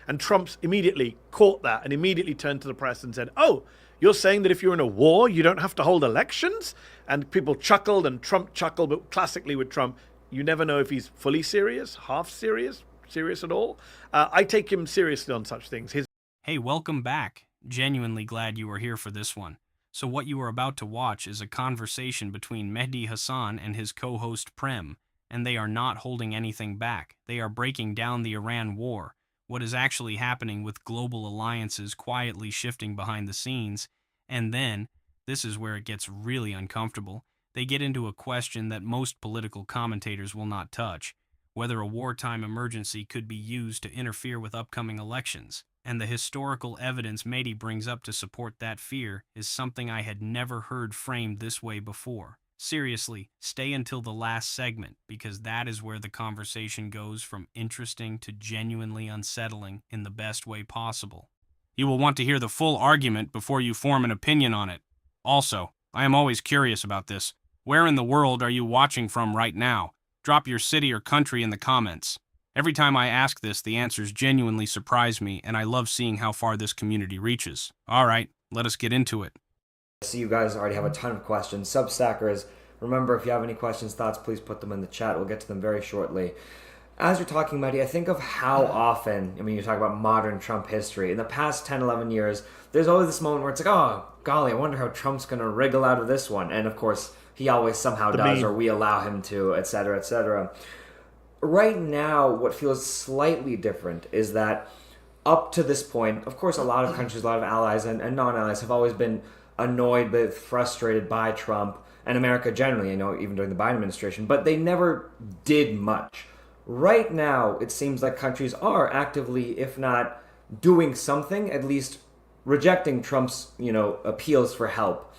And Trump's immediately caught that and immediately turned to the press and said, "Oh, you're saying that if you're in a war, you don't have to hold elections?" And people chuckled and Trump chuckled, but classically with Trump, you never know if he's fully serious, half serious, serious at all. I take him seriously on such things. Hey, welcome back. Genuinely glad you are here for this one. So what you are about to watch is a conversation between Mehdi Hasan and his co-host Prem, and they are not holding anything back. They are breaking down the Iran war, what is actually happening with global alliances quietly shifting behind the scenes, and then, this is where it gets really uncomfortable, they get into a question that most political commentators will not touch, whether a wartime emergency could be used to interfere with upcoming elections. And the historical evidence Mehdi brings up to support that fear is something I had never heard framed this way before. Seriously, stay until the last segment, because that is where the conversation goes from interesting to genuinely unsettling in the best way possible. You will want to hear the full argument before you form an opinion on it. Also, I am always curious about this. Where in the world are you watching from right now? Drop your city or country in the comments. Every time I ask this, the answers genuinely surprise me, and I love seeing how far this community reaches. All right, let us get into it. I see you guys already have a ton of questions. Substackers, remember, if you have any questions, thoughts, please put them in the chat. We'll get to them very shortly. As you're talking, Mehdi, I think of how often, you talk about modern Trump history. In the past 10, 11 years, there's always this moment where it's like, oh, golly, I wonder how Trump's going to wriggle out of this one. And of course, he always somehow does, or we allow him to, et cetera, et cetera. Right now, what feels slightly different is that up to this point, of course, a lot of countries, a lot of allies and non-allies have always been annoyed but frustrated by Trump and America generally, even during the Biden administration, but they never did much. Right now, it seems like countries are actively, if not doing something, at least rejecting Trump's, appeals for help.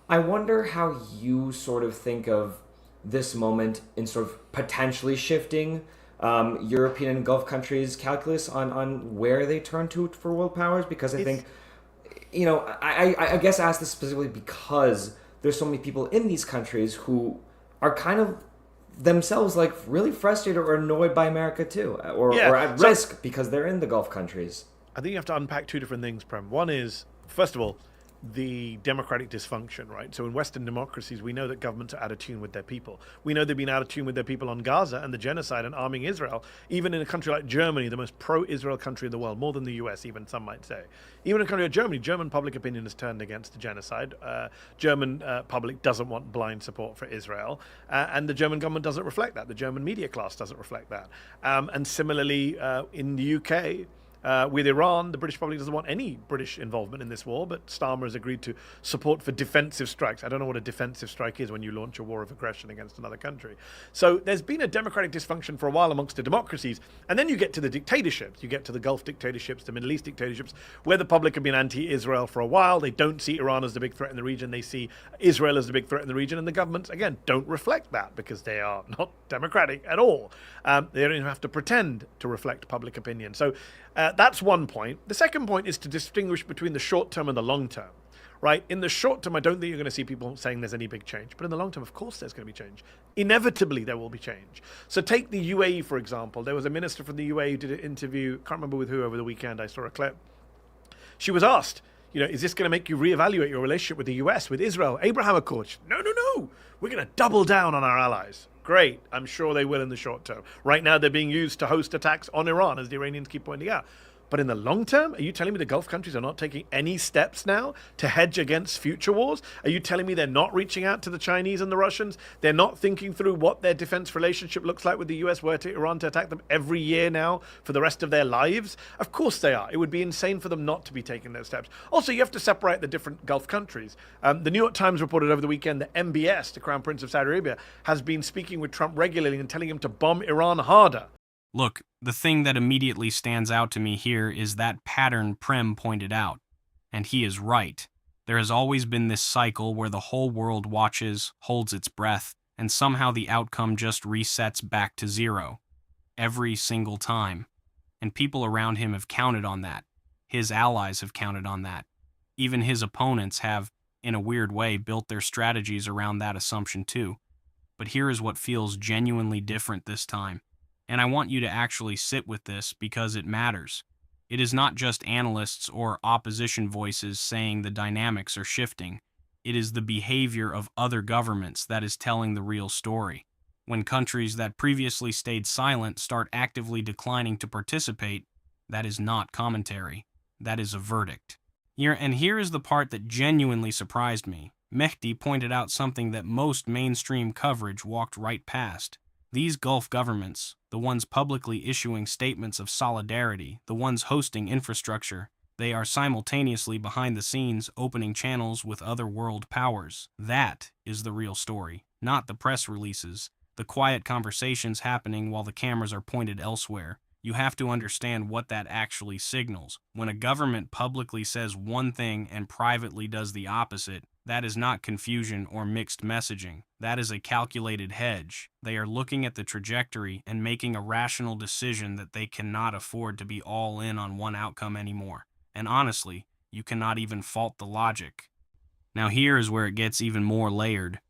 I wonder how you sort of think of this moment in sort of potentially shifting European and Gulf countries' calculus on where they turn to for world powers, because I think, I guess I ask this specifically because there's so many people in these countries who are kind of themselves like really frustrated or annoyed by America too, or at risk because they're in the Gulf countries. I think you have to unpack two different things, Prem. One is, first of all, the democratic dysfunction, right? So in Western democracies, we know that governments are out of tune with their people. We know they've been out of tune with their people on Gaza and the genocide and arming Israel, even in a country like Germany, the most pro-Israel country in the world, more than the US, even some might say. Even in a country like Germany, German public opinion has turned against the genocide. German public doesn't want blind support for Israel, and the German government doesn't reflect that. The German media class doesn't reflect that. And similarly, in the UK, with Iran, the British public doesn't want any British involvement in this war, but Starmer has agreed to support for defensive strikes. I don't know what a defensive strike is when you launch a war of aggression against another country. So there's been a democratic dysfunction for a while amongst the democracies, and then you get to the dictatorships. You get to the Gulf dictatorships, the Middle East dictatorships, where the public have been anti-Israel for a while. They don't see Iran as the big threat in the region. They see Israel as the big threat in the region, and the governments, again, don't reflect that because they are not democratic at all. They don't even have to pretend to reflect public opinion. So that's one point. The second point is to distinguish between the short term and the long term, right? In the short term, I don't think you're going to see people saying there's any big change. But in the long term, of course, there's going to be change. Inevitably, there will be change. So take the UAE, for example. There was a minister from the UAE who did an interview, can't remember with who over the weekend, I saw a clip. She was asked, is this going to make you reevaluate your relationship with the US, with Israel, Abraham Accords? No. We're going to double down on our allies. Great. I'm sure they will in the short term. Right now, they're being used to host attacks on Iran, as the Iranians keep pointing out. But in the long term, are you telling me the Gulf countries are not taking any steps now to hedge against future wars? Are you telling me they're not reaching out to the Chinese and the Russians? They're not thinking through what their defense relationship looks like with the US, were to Iran to attack them every year now for the rest of their lives? Of course they are. It would be insane for them not to be taking those steps. Also, you have to separate the different Gulf countries. The New York Times reported over the weekend that MBS, the Crown Prince of Saudi Arabia, has been speaking with Trump regularly and telling him to bomb Iran harder. Look, the thing that immediately stands out to me here is that pattern Prem pointed out. And he is right. There has always been this cycle where the whole world watches, holds its breath, and somehow the outcome just resets back to zero. Every single time. And people around him have counted on that. His allies have counted on that. Even his opponents have, in a weird way, built their strategies around that assumption too. But here is what feels genuinely different this time. And I want you to actually sit with this because it matters. It is not just analysts or opposition voices saying the dynamics are shifting. It is the behavior of other governments that is telling the real story. When countries that previously stayed silent start actively declining to participate, that is not commentary. That is a verdict. Here is the part that genuinely surprised me. Mehdi pointed out something that most mainstream coverage walked right past. These Gulf governments, the ones publicly issuing statements of solidarity, the ones hosting infrastructure, they are simultaneously behind the scenes opening channels with other world powers. That is the real story, not the press releases, the quiet conversations happening while the cameras are pointed elsewhere. You have to understand what that actually signals. When a government publicly says one thing and privately does the opposite, that is not confusion or mixed messaging. That is a calculated hedge. They are looking at the trajectory and making a rational decision that they cannot afford to be all in on one outcome anymore. And honestly, you cannot even fault the logic. Now here is where it gets even more layered.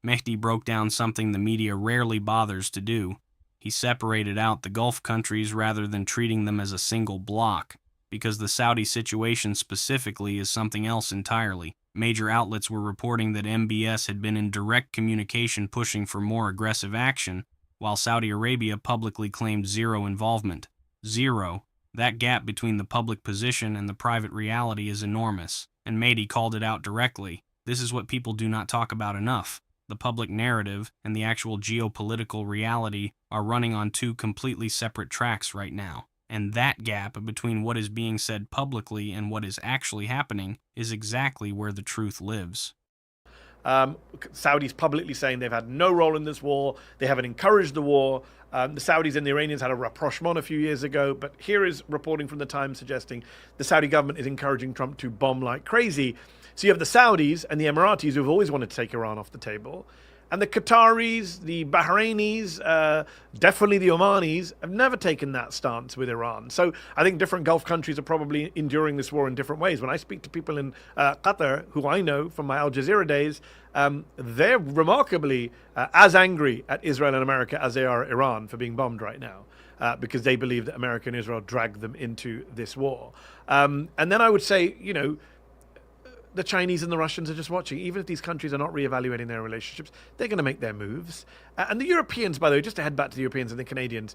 Mehdi broke down something the media rarely bothers to do. He separated out the Gulf countries rather than treating them as a single bloc, because the Saudi situation specifically is something else entirely. Major outlets were reporting that MBS had been in direct communication pushing for more aggressive action, while Saudi Arabia publicly claimed zero involvement. Zero. That gap between the public position and the private reality is enormous, and Mehdi called it out directly. This is what people do not talk about enough. The public narrative and the actual geopolitical reality are running on two completely separate tracks right now. And that gap between what is being said publicly and what is actually happening is exactly where the truth lives. Saudis publicly saying they've had no role in this war. They haven't encouraged the war. The Saudis and the Iranians had a rapprochement a few years ago, but here is reporting from the Times suggesting the Saudi government is encouraging Trump to bomb like crazy. So you have the Saudis and the Emiratis who've always wanted to take Iran off the table. And the Qataris, the Bahrainis, definitely the Omanis have never taken that stance with Iran. So I think different Gulf countries are probably enduring this war in different ways. When I speak to people in Qatar, who I know from my Al Jazeera days, they're remarkably as angry at Israel and America as they are at Iran for being bombed right now. Because they believe that America and Israel dragged them into this war. And then I would say, you know, the Chinese and the Russians are just watching. Even if these countries are not reevaluating their relationships, they're going to make their moves. And the Europeans, by the way, just to head back to the Europeans and the Canadians,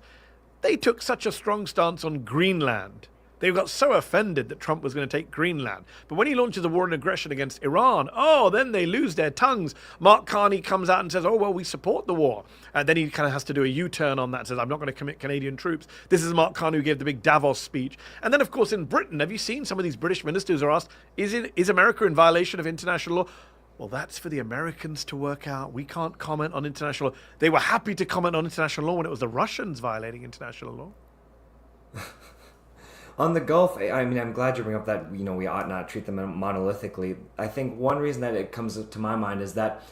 they took such a strong stance on Greenland. They got so offended that Trump was going to take Greenland. But when he launches a war and aggression against Iran, then they lose their tongues. Mark Carney comes out and says, oh, well, we support the war. And then he kind of has to do a U-turn on that and says, I'm not going to commit Canadian troops. This is Mark Carney who gave the big Davos speech. And then, of course, in Britain, have you seen some of these British ministers are asked, is America in violation of international law? Well, that's for the Americans to work out. We can't comment on international law. They were happy to comment on international law when it was the Russians violating international law. On the Gulf, I mean, I'm glad you bring up that, we ought not treat them monolithically. I think one reason that it comes to my mind is that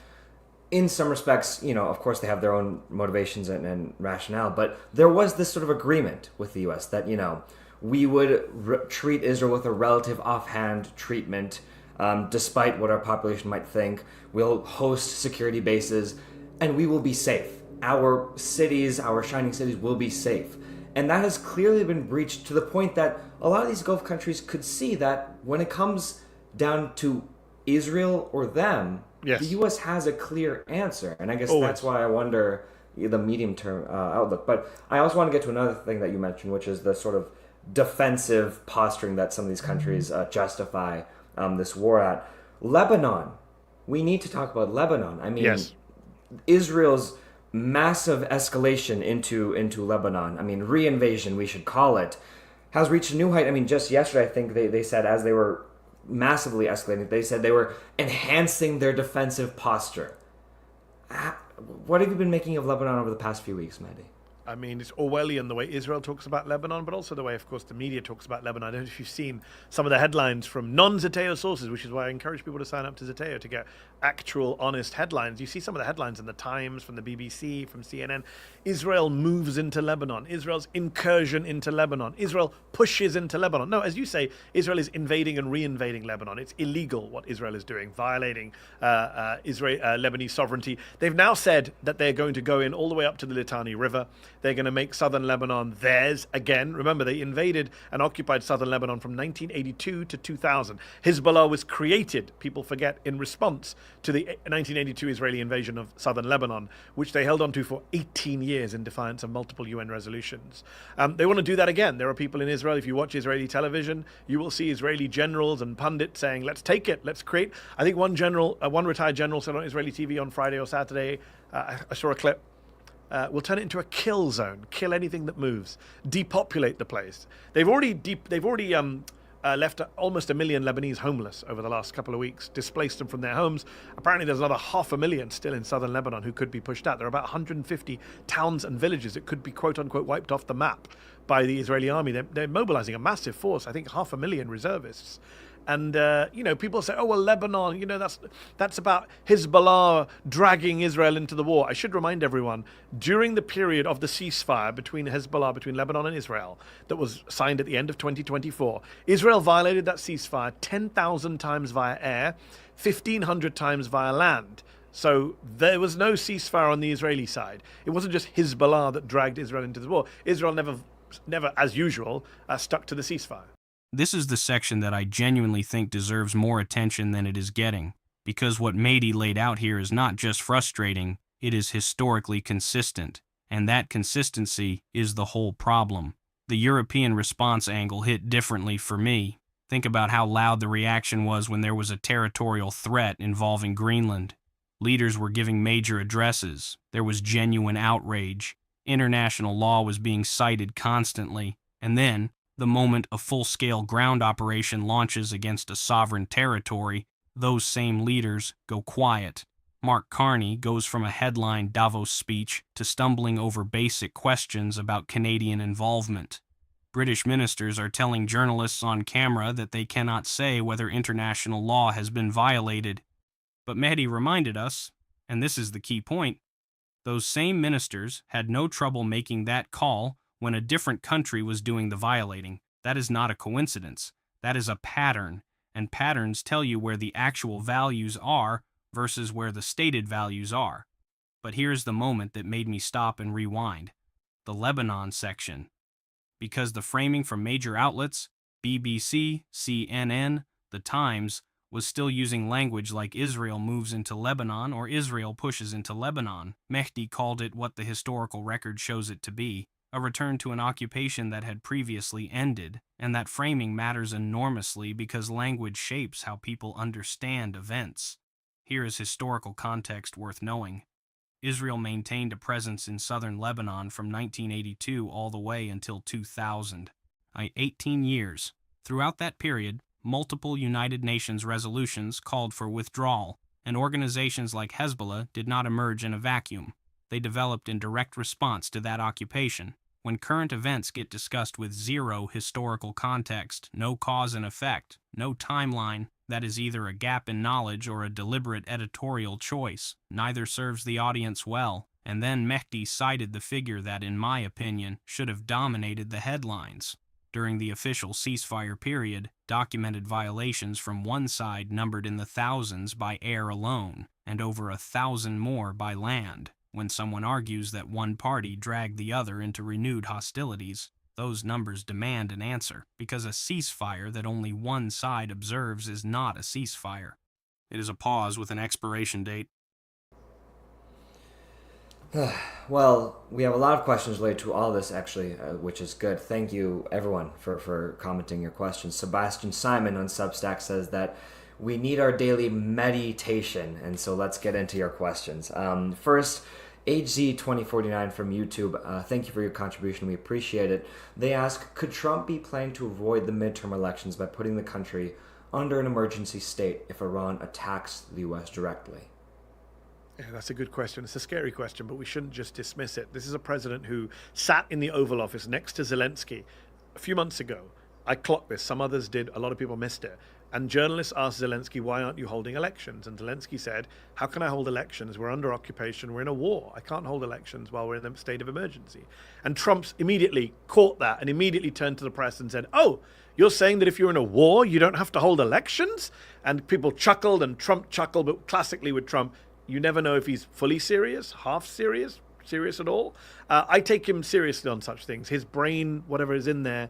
in some respects, of course they have their own motivations and rationale, but there was this sort of agreement with the U.S. that, we would treat Israel with a relative offhand treatment, despite what our population might think. We'll host security bases, and we will be safe. Our cities, our shining cities will be safe. And that has clearly been breached to the point that a lot of these Gulf countries could see that when it comes down to Israel or them, yes, the U.S. has a clear answer. And I guess that's why I wonder the medium-term outlook. But I also want to get to another thing that you mentioned, which is the sort of defensive posturing that some of these countries justify this war at. Lebanon. We need to talk about Lebanon. I mean, yes, Israel's massive escalation into Lebanon, I mean, reinvasion, we should call it, has reached a new height. I mean, just yesterday, I think they said as they were massively escalating, they said they were enhancing their defensive posture. What have you been making of Lebanon over the past few weeks, Mehdi? I mean, it's Orwellian the way Israel talks about Lebanon, but also the way, of course, the media talks about Lebanon. I don't know if you've seen some of the headlines from non-Zeteo sources, which is why I encourage people to sign up to Zeteo to get actual, honest headlines. You see some of the headlines in the Times, from the BBC, from CNN. Israel moves into Lebanon. Israel's incursion into Lebanon. Israel pushes into Lebanon. No, as you say, Israel is invading and re-invading Lebanon. It's illegal what Israel is doing, violating Lebanese sovereignty. They've now said that they're going to go in all the way up to the Litani River. They're going to make southern Lebanon theirs again. Remember, they invaded and occupied southern Lebanon from 1982 to 2000. Hezbollah was created, people forget, in response to the 1982 Israeli invasion of southern Lebanon, which they held on to for 18 years in defiance of multiple UN resolutions. They want to do that again. There are people in Israel, if you watch Israeli television, you will see Israeli generals and pundits saying, let's take it, let's create. I think one retired general said on Israeli TV on Friday or Saturday, I saw a clip, we'll turn it into a kill zone, kill anything that moves, depopulate the place. They've already left almost 1 million Lebanese homeless over the last couple of weeks, displaced them from their homes. Apparently there's another 500,000 still in southern Lebanon who could be pushed out. There are about 150 towns and villages that could be quote-unquote wiped off the map by the Israeli army. They're mobilizing a massive force, I think 500,000 reservists. And, people say, oh, well, Lebanon, that's about Hezbollah dragging Israel into the war. I should remind everyone, during the period of the ceasefire between Lebanon and Israel, that was signed at the end of 2024, Israel violated that ceasefire 10,000 times via air, 1,500 times via land. So there was no ceasefire on the Israeli side. It wasn't just Hezbollah that dragged Israel into the war. Israel never, as usual, stuck to the ceasefire. This is the section that I genuinely think deserves more attention than it is getting, because what Mehdi laid out here is not just frustrating, it is historically consistent, and that consistency is the whole problem. The European response angle hit differently for me. Think about how loud the reaction was when there was a territorial threat involving Greenland. Leaders were giving major addresses. There was genuine outrage. International law was being cited constantly, and then, the moment a full-scale ground operation launches against a sovereign territory, those same leaders go quiet. Mark Carney goes from a headline Davos speech to stumbling over basic questions about Canadian involvement. British ministers are telling journalists on camera that they cannot say whether international law has been violated. But Mehdi reminded us, and this is the key point, those same ministers had no trouble making that call when a different country was doing the violating. That is not a coincidence. That is a pattern, and patterns tell you where the actual values are versus where the stated values are. But here's the moment that made me stop and rewind. The Lebanon section. Because the framing from major outlets, BBC, CNN, The Times, was still using language like Israel moves into Lebanon or Israel pushes into Lebanon. Mehdi called it what the historical record shows it to be, a return to an occupation that had previously ended, and that framing matters enormously because language shapes how people understand events. Here is historical context worth knowing. Israel maintained a presence in southern Lebanon from 1982 all the way until 2000. 18 years. Throughout that period, multiple United Nations resolutions called for withdrawal, and organizations like Hezbollah did not emerge in a vacuum. They developed in direct response to that occupation. When current events get discussed with zero historical context, no cause and effect, no timeline, that is either a gap in knowledge or a deliberate editorial choice. Neither serves the audience well. And then Mehdi cited the figure that, in my opinion, should have dominated the headlines. During the official ceasefire period, documented violations from one side numbered in the thousands by air alone, and over 1,000 more by land. When someone argues that one party dragged the other into renewed hostilities, those numbers demand an answer, because a ceasefire that only one side observes is not a ceasefire. It is a pause with an expiration date. Well, we have a lot of questions related to all this, actually, which is good. Thank you, everyone, for commenting your questions. Sebastian Simon on Substack says that we need our daily meditation, and so let's get into your questions. First, HZ2049 from YouTube, thank you for your contribution. We appreciate it. They ask, could Trump be planning to avoid the midterm elections by putting the country under an emergency state if Iran attacks the U.S. directly? Yeah, that's a good question. It's a scary question, but we shouldn't just dismiss it. This is a president who sat in the Oval Office next to Zelensky a few months ago. I clocked this. Some others did. A lot of people missed it. And journalists asked Zelensky, why aren't you holding elections? And Zelensky said, how can I hold elections? We're under occupation. We're in a war. I can't hold elections while we're in a state of emergency. And Trump immediately caught that and immediately turned to the press and said, oh, you're saying that if you're in a war, you don't have to hold elections? And people chuckled and Trump chuckled, but classically with Trump, you never know if he's fully serious, half serious, serious at all. I take him seriously on such things. His brain, whatever is in there,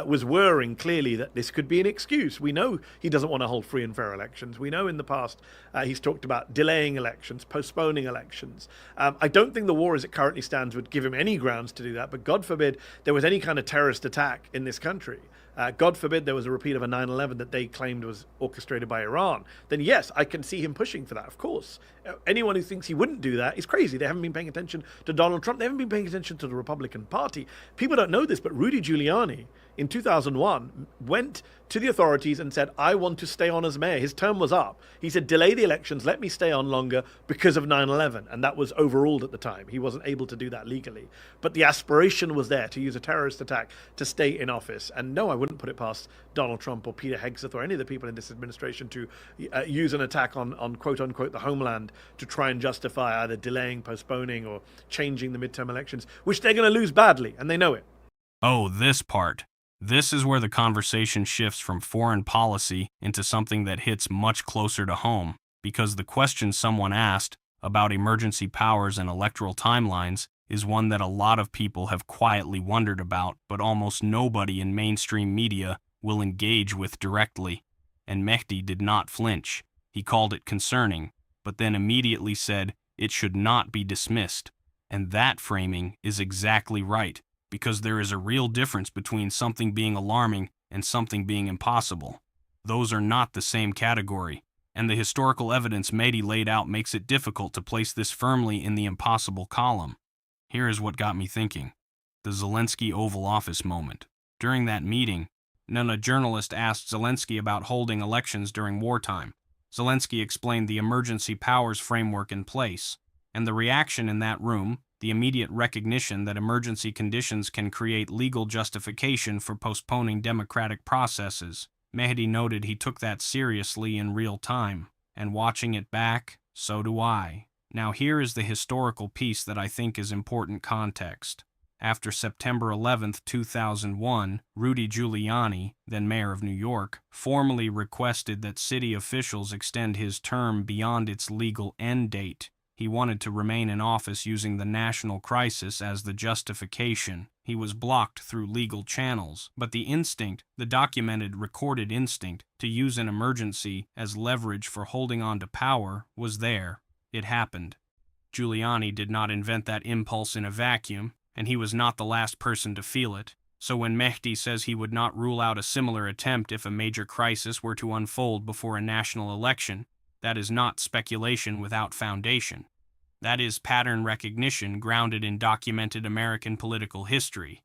was whirring clearly that this could be an excuse. We know he doesn't want to hold free and fair elections. We know in the past he's talked about delaying elections, postponing elections. I don't think the war as it currently stands would give him any grounds to do that, but God forbid there was any kind of terrorist attack in this country. God forbid there was a repeat of a 9/11 that they claimed was orchestrated by Iran, then yes, I can see him pushing for that, of course. Anyone who thinks he wouldn't do that is crazy. They haven't been paying attention to Donald Trump. They haven't been paying attention to the Republican Party. People don't know this, but Rudy Giuliani in 2001 went to the authorities and said, I want to stay on as mayor. His term was up. He said, delay the elections, let me stay on longer because of 9/11. And that was overruled at the time. He wasn't able to do that legally. But the aspiration was there to use a terrorist attack to stay in office. And no, I wouldn't put it past Donald Trump or Peter Hegseth or any of the people in this administration to use an attack on quote unquote the homeland to try and justify either delaying, postponing, or changing the midterm elections, which they're going to lose badly, and they know it. Oh, this part. This is where the conversation shifts from foreign policy into something that hits much closer to home, because the question someone asked about emergency powers and electoral timelines is one that a lot of people have quietly wondered about, but almost nobody in mainstream media will engage with directly. And Mehdi did not flinch. He called it concerning, but then immediately said it should not be dismissed. And that framing is exactly right, because there is a real difference between something being alarming and something being impossible. Those are not the same category, and the historical evidence Mehdi laid out makes it difficult to place this firmly in the impossible column. Here is what got me thinking. The Zelensky Oval Office moment. During that meeting, a journalist asked Zelensky about holding elections during wartime. Zelensky explained the emergency powers framework in place, and the reaction in that room, the immediate recognition that emergency conditions can create legal justification for postponing democratic processes. Mehdi noted he took that seriously in real time, and watching it back, so do I. Now here is the historical piece that I think is important context. After September 11, 2001, Rudy Giuliani, then mayor of New York, formally requested that city officials extend his term beyond its legal end date. He wanted to remain in office using the national crisis as the justification. He was blocked through legal channels, but the instinct, the documented, recorded instinct, to use an emergency as leverage for holding on to power was there. It happened. Giuliani did not invent that impulse in a vacuum, and he was not the last person to feel it. So when Mehdi says he would not rule out a similar attempt if a major crisis were to unfold before a national election, that is not speculation without foundation. That is pattern recognition grounded in documented American political history.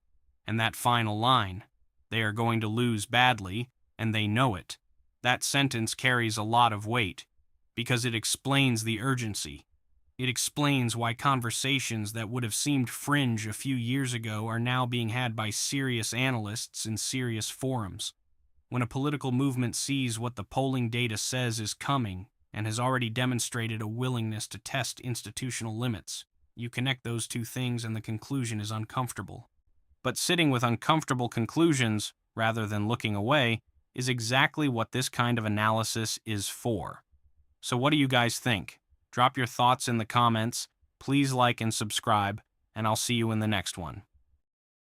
And that final line, they are going to lose badly, and they know it. That sentence carries a lot of weight, because it explains the urgency. It explains why conversations that would have seemed fringe a few years ago are now being had by serious analysts in serious forums. When a political movement sees what the polling data says is coming, and has already demonstrated a willingness to test institutional limits, you connect those two things and the conclusion is uncomfortable. But sitting with uncomfortable conclusions, rather than looking away, is exactly what this kind of analysis is for. So what do you guys think? Drop your thoughts in the comments, please like and subscribe, and I'll see you in the next one.